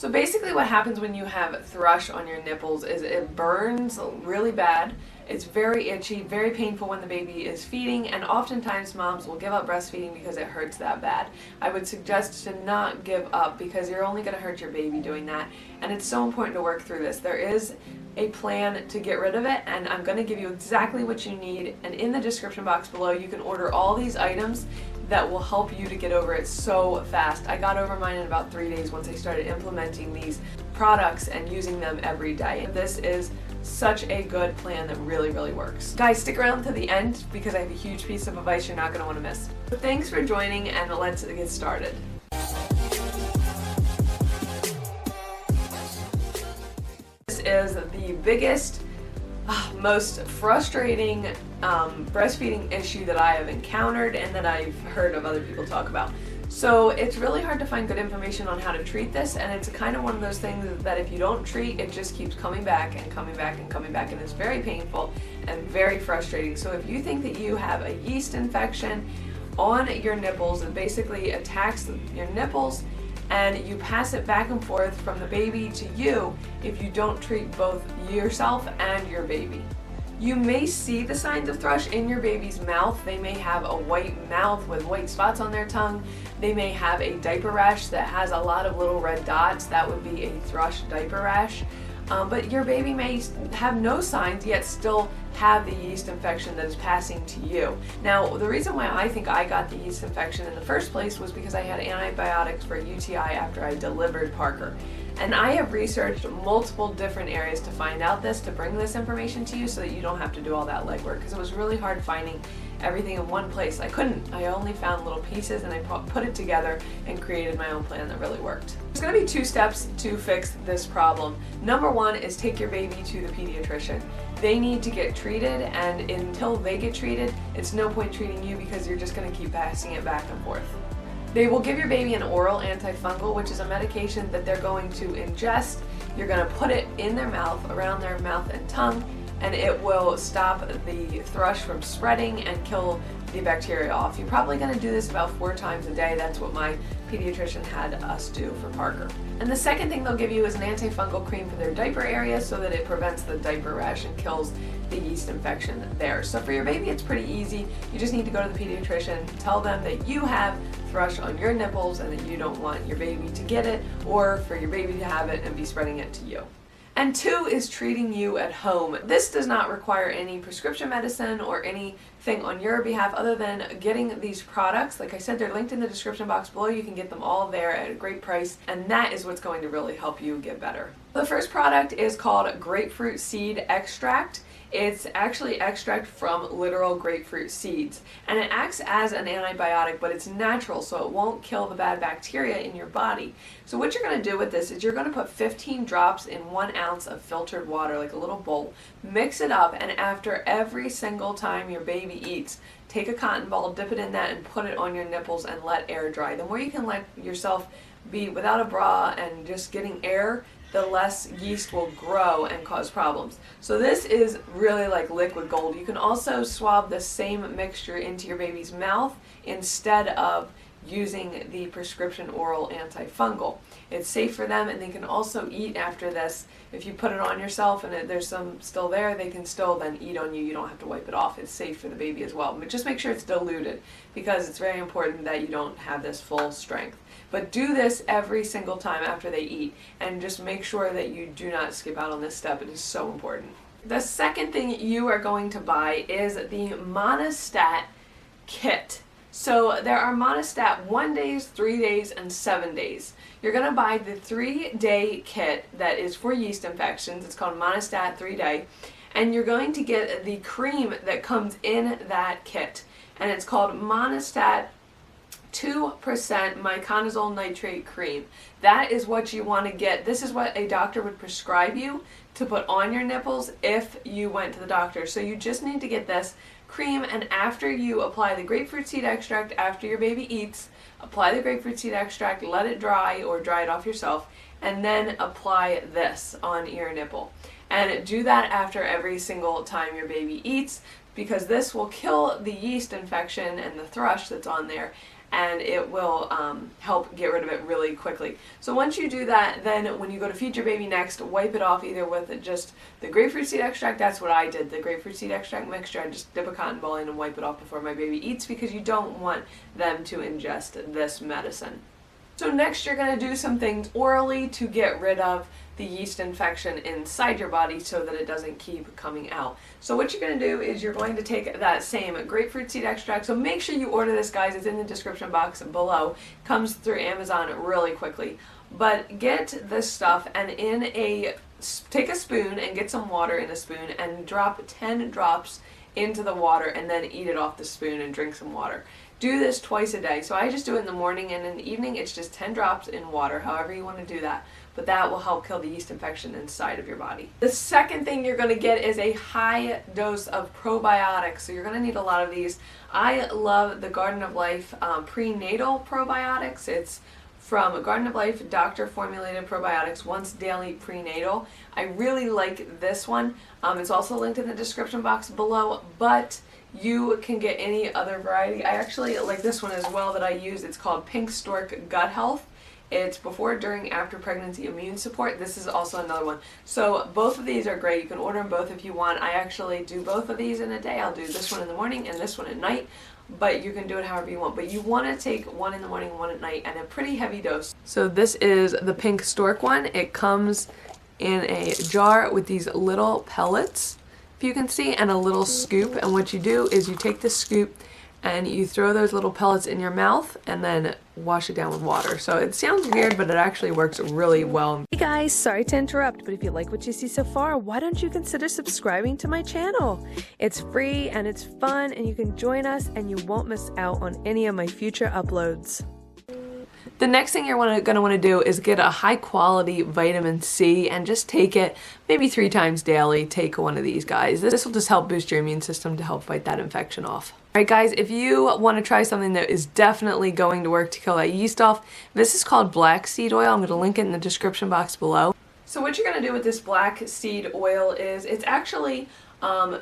So basically what happens when you have thrush on your nipples is it burns really bad. It's very itchy, very painful when the baby is feeding, and oftentimes moms will give up breastfeeding because it hurts that bad. I would suggest to not give up because you're only going to hurt your baby doing that, and it's so important to work through this. There is a plan to get rid of it, and I'm going to give you exactly what you need, and in the description box below you can order all these items that will help you to get over it so fast. I got over mine in about 3 days once I started implementing these products and using them every day. This is such a good plan that really works. Guys, stick around to the end because I have a huge piece of advice you're not going to want to miss. So thanks for joining, and let's get started. This is the biggest, most frustrating breastfeeding issue that I have encountered and that I've heard of other people talk about. So it's really hard to find good information on how to treat this, and it's kind of one of those things that if you don't treat, it just keeps coming back and coming back and coming back, and it's very painful and very frustrating. So if you think that you have a yeast infection on your nipples that basically attacks your nipples and you pass it back and forth from the baby to you if you don't treat both yourself and your baby. You may see the signs of thrush in your baby's mouth. They may have a white mouth with white spots on their tongue. They may have a diaper rash that has a lot of little red dots. That would be a thrush diaper rash. But your baby may have no signs yet still have the yeast infection that is passing to you. Now, the reason why I think I got the yeast infection in the first place was because I had antibiotics for UTI after I delivered Parker. And I have researched multiple different areas to find out this, to bring this information to you so that you don't have to do all that legwork, because it was really hard finding everything in one place. I couldn't. I only found little pieces, and I put it together and created my own plan that really worked. There's going to be 2 steps to fix this problem. Number 1 is take your baby to the pediatrician. They need to get treated, and until they get treated, it's no point treating you because you're just going to keep passing it back and forth. They will give your baby an oral antifungal, which is a medication that they're going to ingest. You're going to put it in their mouth, around their mouth and tongue, and it will stop the thrush from spreading and kill the bacteria off. You're probably going to do this about 4 times a day. That's what my pediatrician had us do for Parker. And the second thing they'll give you is an antifungal cream for their diaper area so that it prevents the diaper rash and kills the yeast infection there. So for your baby, it's pretty easy. You just need to go to the pediatrician, tell them that you have thrush on your nipples and that you don't want your baby to get it or for your baby to have it and be spreading it to you. And 2 is treating you at home. This does not require any prescription medicine or anything on your behalf other than getting these products. Like I said, they're linked in the description box below. You can get them all there at a great price, and that is what's going to really help you get better. The first product is called grapefruit seed extract. It's actually extract from literal grapefruit seeds, and it acts as an antibiotic, but it's natural, so it won't kill the bad bacteria in your body. So what you're going to do with this is you're going to put 15 drops in 1 ounce of filtered water, like a little bowl, mix it up, and after every single time your baby eats, take a cotton ball, dip it in that, and put it on your nipples and let air dry. The more you can let yourself be without a bra and just getting air, the less yeast will grow and cause problems. So this is really like liquid gold. You can also swab the same mixture into your baby's mouth instead of using the prescription oral antifungal. It's safe for them, and they can also eat after this. If you put it on yourself and there's some still there, they can still then eat on you. You don't have to wipe it off. It's safe for the baby as well. But just make sure it's diluted because it's very important that you don't have this full strength. But do this every single time after they eat, and just make sure that you do not skip out on this step. It is so important. The second thing you are going to buy is the Monostat Kit. So there are Monostat 1 days, 3 days, and 7 days. You're going to buy the 3-day kit that is for yeast infections. It's called Monostat 3-day. And you're going to get the cream that comes in that kit. And it's called Monostat 2% miconazole nitrate cream. That is what you want to get. This is what a doctor would prescribe you to put on your nipples if you went to the doctor. So you just need to get this cream, and after you apply the grapefruit seed extract, after your baby eats, apply the grapefruit seed extract, let it dry or dry it off yourself, and then apply this on your nipple. And do that after every single time your baby eats, because this will kill the yeast infection and the thrush that's on there, and it will help get rid of it really quickly. So once you do that, then when you go to feed your baby next, wipe it off either with just the grapefruit seed extract. That's what I did, the grapefruit seed extract mixture. I just dip a cotton ball in and wipe it off before my baby eats, because you don't want them to ingest this medicine. So next you're going to do some things orally to get rid of the yeast infection inside your body so that it doesn't keep coming out. So what you're going to do is you're going to take that same grapefruit seed extract. So make sure you order this, guys. It's in the description box below. Comes through Amazon really quickly. But get this stuff and take a spoon and get some water in a spoon and drop 10 drops into the water and then eat it off the spoon and drink some water. Do this twice a day. So I just do it in the morning, and in the evening it's just 10 drops in water, however you want to do that. But that will help kill the yeast infection inside of your body. The second thing you're going to get is a high dose of probiotics. So you're going to need a lot of these. I love the Garden of Life prenatal probiotics. It's from Garden of Life doctor formulated probiotics, once daily prenatal. I really like this one. It's also linked in the description box below, but you can get any other variety. I actually like this one as well that I use. It's called Pink Stork Gut Health. It's before, during, after pregnancy immune support. This is also another one. So both of these are great. You can order them both if you want. I actually do both of these in a day. I'll do this one in the morning and this one at night, but you can do it however you want. But you want to take one in the morning, one at night, and a pretty heavy dose. So this is the Pink Stork one. It comes in a jar with these little pellets, if you can see, and a little scoop. And what you do is you take the scoop and you throw those little pellets in your mouth and then wash it down with water. So it sounds weird, but it actually works really well. Hey guys, sorry to interrupt, but if you like what you see so far, why don't you consider subscribing to my channel? It's free and it's fun, and you can join us and you won't miss out on any of my future uploads. The next thing you're going to want to do is get a high quality vitamin C and just take it maybe 3 times daily. Take one of these, guys. This will just help boost your immune system to help fight that infection off. Alright guys, if you want to try something that is definitely going to work to kill that yeast off, this is called black seed oil. I'm going to link it in the description box below. So what you're going to do with this black seed oil is, it's actually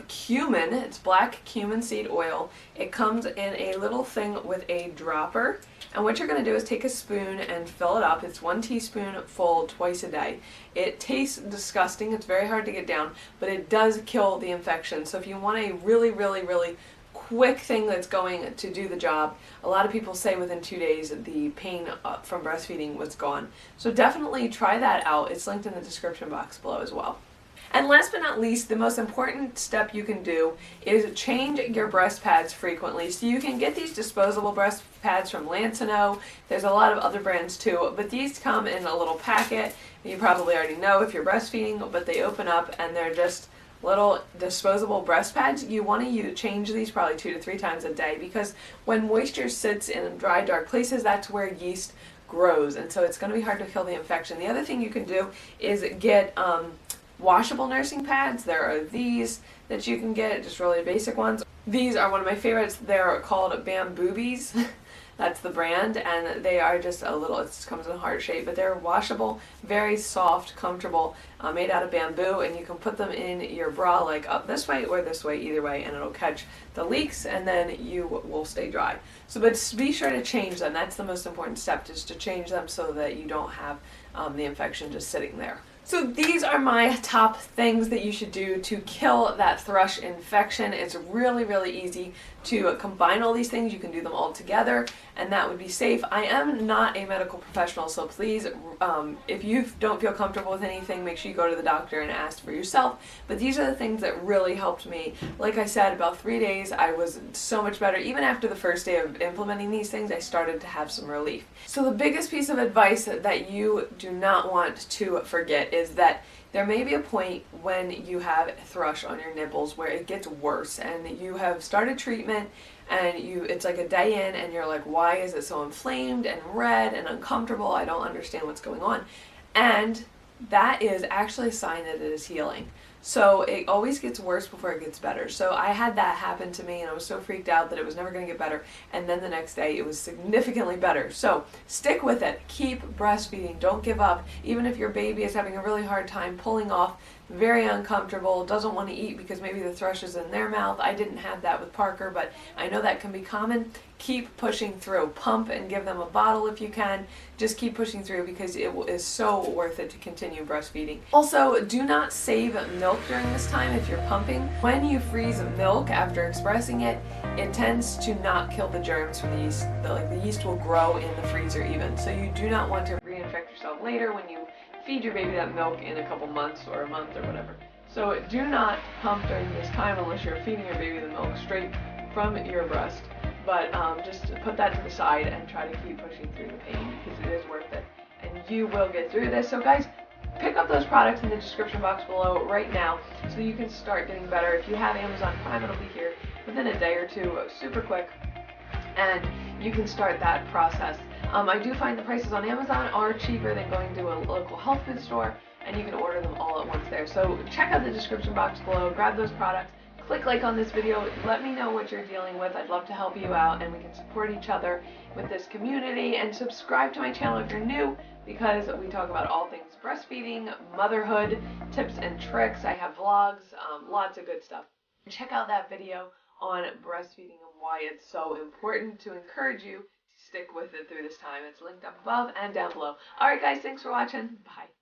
cumin. It's black cumin seed oil. It comes in a little thing with a dropper. And what you're going to do is take a spoon and fill it up. It's 1 teaspoon full twice a day. It tastes disgusting. It's very hard to get down, but it does kill the infection. So if you want a really, really, really quick thing that's going to do the job, a lot of people say within 2 days the pain from breastfeeding was gone. So definitely try that out. It's linked in the description box below as well. And last but not least, the most important step you can do is change your breast pads frequently. So you can get these disposable breast pads from Lancino. There's a lot of other brands too, but these come in a little packet. You probably already know if you're breastfeeding, but they open up and they're just little disposable breast pads. You want to change these probably 2 to 3 times a day, because when moisture sits in dry, dark places, that's where yeast grows, and so it's going to be hard to kill the infection. The other thing you can do is get washable nursing pads. There are these that you can get, just really basic ones. These are one of my favorites. They're called Bamboobies. That's the brand, and they are just a little, it comes in a heart shape, but they're washable, very soft, comfortable, made out of bamboo, and you can put them in your bra like up this way or this way, either way, and it'll catch the leaks, and then you will stay dry. So, but be sure to change them. That's the most important step, just to change them so that you don't have the infection just sitting there. So these are my top things that you should do to kill that thrush infection. It's really, really easy to combine all these things. You can do them all together, and that would be safe. I am not a medical professional, so please, if you don't feel comfortable with anything, make sure you go to the doctor and ask for yourself. But these are the things that really helped me. Like I said, about 3 days, I was so much better. Even after the first day of implementing these things, I started to have some relief. So the biggest piece of advice that you do not want to forget is that there may be a point when you have thrush on your nipples where it gets worse, and you have started treatment and it's like a day in and you're like, why is it so inflamed and red and uncomfortable? I don't understand what's going on. And that is actually a sign that it is healing. So it always gets worse before it gets better. So I had that happen to me, and I was so freaked out that it was never going to get better. And then the next day it was significantly better. So stick with it. Keep breastfeeding. Don't give up. Even if your baby is having a really hard time pulling off, very uncomfortable, doesn't want to eat because maybe the thrush is in their mouth. I didn't have that with Parker, but I know that can be common. keep pushing through. Pump and give them a bottle if you can. Just keep pushing through because it is so worth it to continue breastfeeding. Also, do not save milk during this time if you're pumping. When you freeze milk after expressing it, it tends to not kill the germs from the yeast. The yeast will grow in the freezer even. So you do not want to reinfect yourself later when you feed your baby that milk in a couple months or a month or whatever. So do not pump during this time unless you're feeding your baby the milk straight from your breast. But just put that to the side and try to keep pushing through the pain because it is worth it. And you will get through this. So guys, pick up those products in the description box below right now so you can start getting better. If you have Amazon Prime, it'll be here within a day or two, super quick. And you can start that process. I do find the prices on Amazon are cheaper than going to a local health food store, and you can order them all at once there. So check out the description box below, grab those products, click like on this video, let me know what you're dealing with. I'd love to help you out and we can support each other with this community, and subscribe to my channel if you're new because we talk about all things breastfeeding, motherhood, tips and tricks. I have vlogs, lots of good stuff. Check out that video on breastfeeding and why it's so important to encourage you to stick with it through this time. It's linked up above and down below. Alright guys, thanks for watching. Bye.